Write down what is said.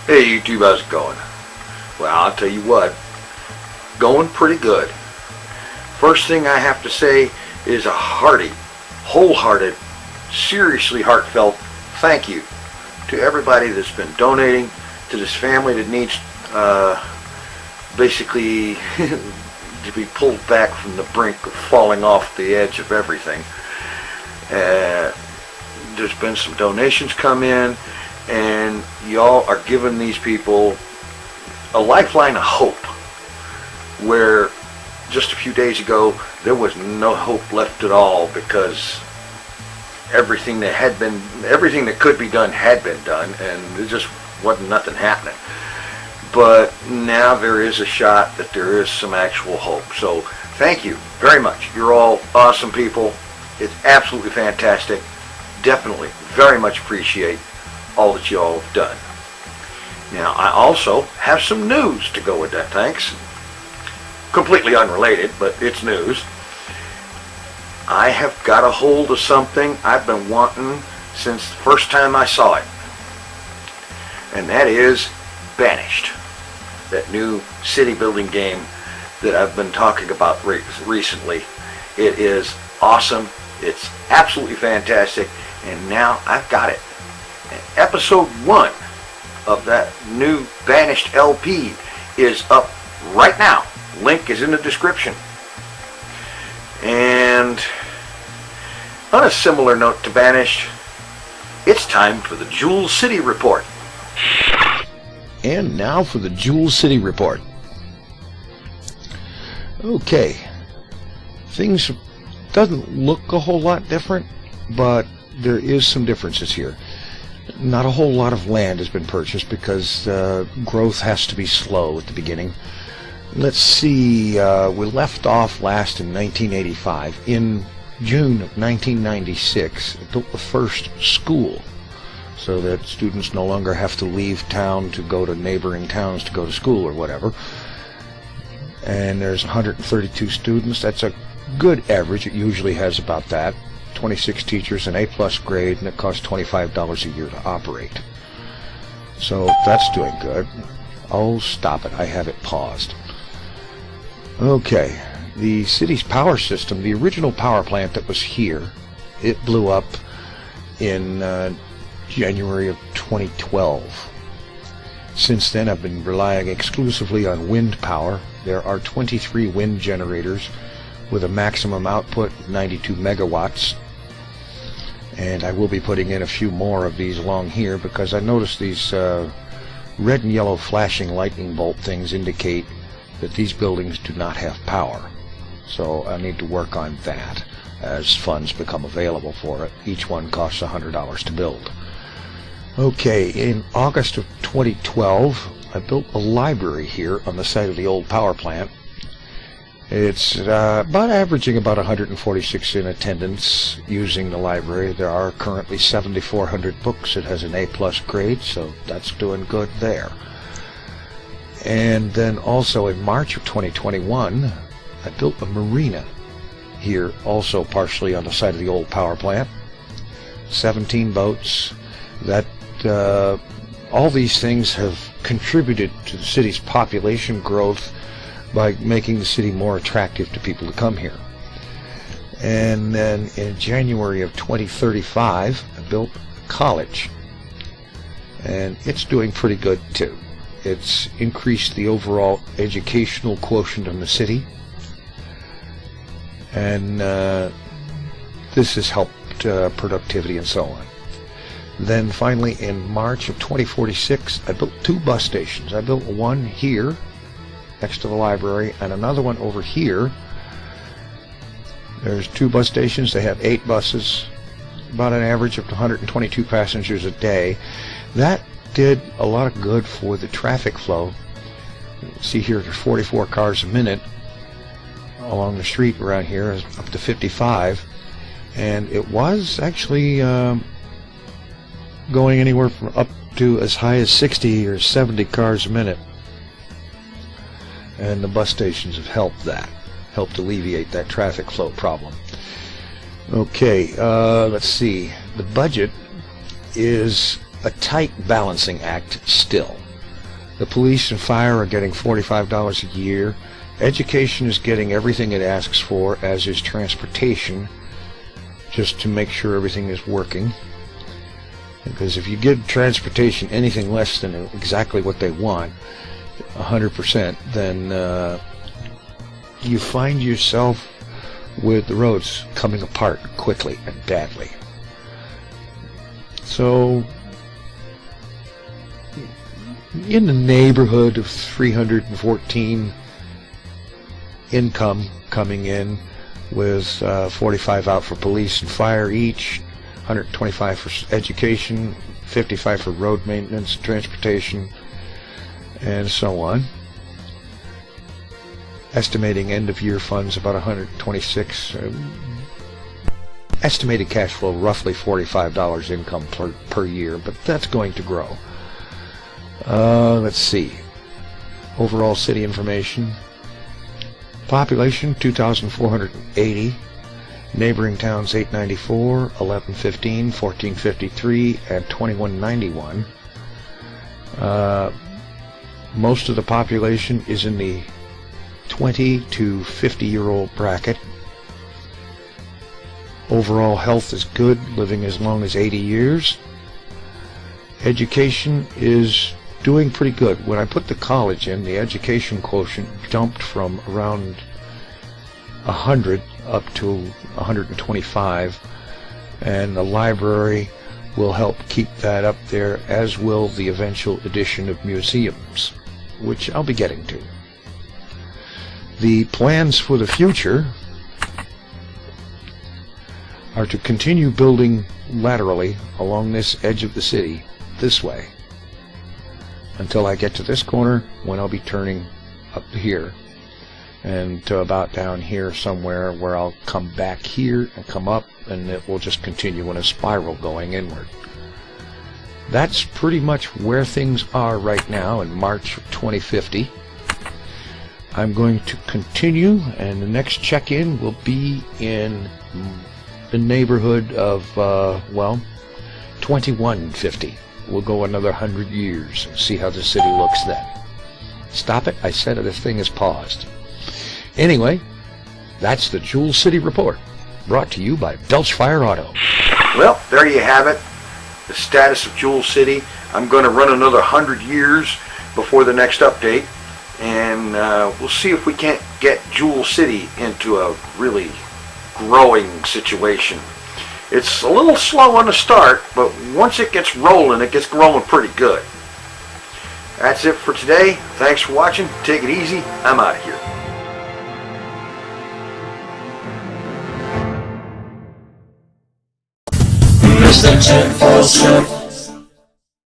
Hey YouTube, how's it going? Well, I'll tell you what, going pretty good. First thing I have to say is a hearty, wholehearted, seriously heartfelt thank you to everybody that's been donating, to this family that needs basically to be pulled back from the brink of falling off the edge of everything. There's been some donations come in, and y'all are giving these people a lifeline of hope, where just a few days ago there was no hope left at all, because everything that could be done had been done, and there just wasn't nothing happening. But now there is a shot that there is some actual hope. So thank you very much. You're all awesome people. It's absolutely fantastic. Definitely very much appreciate all that you all have done. Now, I also have some news to go with that, thanks. Completely unrelated, but it's news. I have got a hold of something I've been wanting since the first time I saw it. And that is Banished, that new city building game that I've been talking about recently. It is awesome. It's absolutely fantastic. And now I've got it. And episode 1 of that new Banished LP is up right now. Link is in the description. And on a similar note to Banished, it's time for the Jool City report. And now for the Jool City report. Okay, things doesn't look a whole lot different, but there is some differences here. Not a whole lot of land has been purchased because growth has to be slow at the beginning. Let's see, we left off last in 1985. In June of 1996, I built the first school, so that students no longer have to leave town to go to neighboring towns to go to school or whatever. And there's 132 students. That's a good average. It usually has about that. 26 teachers, an A+ grade, and it costs $25 a year to operate. So that's doing good. Oh, stop it. I have it paused. Okay. The city's power system, the original power plant that was here, it blew up in January of 2012. Since then, I've been relying exclusively on wind power. There are 23 wind generators with a maximum output of 92 megawatts. And I will be putting in a few more of these along here, because I noticed these red and yellow flashing lightning bolt things indicate that these buildings do not have power. So I need to work on that as funds become available for it. Each one costs $100 to build. Okay, in August of 2012, I built a library here on the site of the old power plant. It's about averaging about 146 in attendance using the library. There are currently 7,400 books. It has an A+ grade, so that's doing good there. And then also in March of 2021, I built a marina here, also partially on the site of the old power plant. 17 boats. That all these things have contributed to the city's population growth by making the city more attractive to people to come here. And then in January of 2035, I built a college, and it's doing pretty good too. It's increased the overall educational quotient in the city, and this has helped productivity and so on. Then finally in March of 2046, I built 2 bus stations. I built one here next to the library and another one over here. There's 2 bus stations. They have 8 buses, about an average of 122 passengers a day. That did a lot of good for the traffic flow. See here, there's 44 cars a minute along the street around here, up to 55, and it was actually going anywhere from up to as high as 60 or 70 cars a minute. And the bus stations have helped alleviate that traffic flow problem. Okay, let's see. The budget is a tight balancing act still. The police and fire are getting $45 a year. Education is getting everything it asks for, as is transportation, just to make sure everything is working. Because if you give transportation anything less than exactly what they want, 100%, then you find yourself with the roads coming apart quickly and badly. So, in the neighborhood of 314 income coming in, with 45 out for police and fire each, 125 for education, 55 for road maintenance, transportation, and so on. Estimating end-of-year funds about 126. Estimated cash flow roughly $45 income per year, but that's going to grow. Let's see. Overall city information. Population 2,480. Neighboring towns 894, 1115, 1453, and 2191. Most of the population is in the 20 to 50-year-old bracket. Overall health is good, living as long as 80 years. Education is doing pretty good. When I put the college in, the education quotient jumped from around 100 up to 125, and the library will help keep that up there, as will the eventual addition of museums, which I'll be getting to. The plans for the future are to continue building laterally along this edge of the city, this way, until I get to this corner, when I'll be turning up here, and to about down here somewhere, where I'll come back here and come up, and it will just continue in a spiral going inward. That's pretty much where things are right now in March of 2050. I'm going to continue, and the next check-in will be in the neighborhood of, 2150. We'll go another 100 years and see how the city looks then. Stop it, I said this thing is paused. Anyway, that's the Jool City Report, brought to you by Belch Fire Auto. Well, there you have it. The status of Jool City. I'm going to run another 100 years before the next update, and we'll see if we can't get Jool City into a really growing situation. It's a little slow on the start, but once it gets rolling, it gets growing pretty good. That's it for today. Thanks for watching. Take it easy. I'm out of here. Here's the Tinfoil Strip.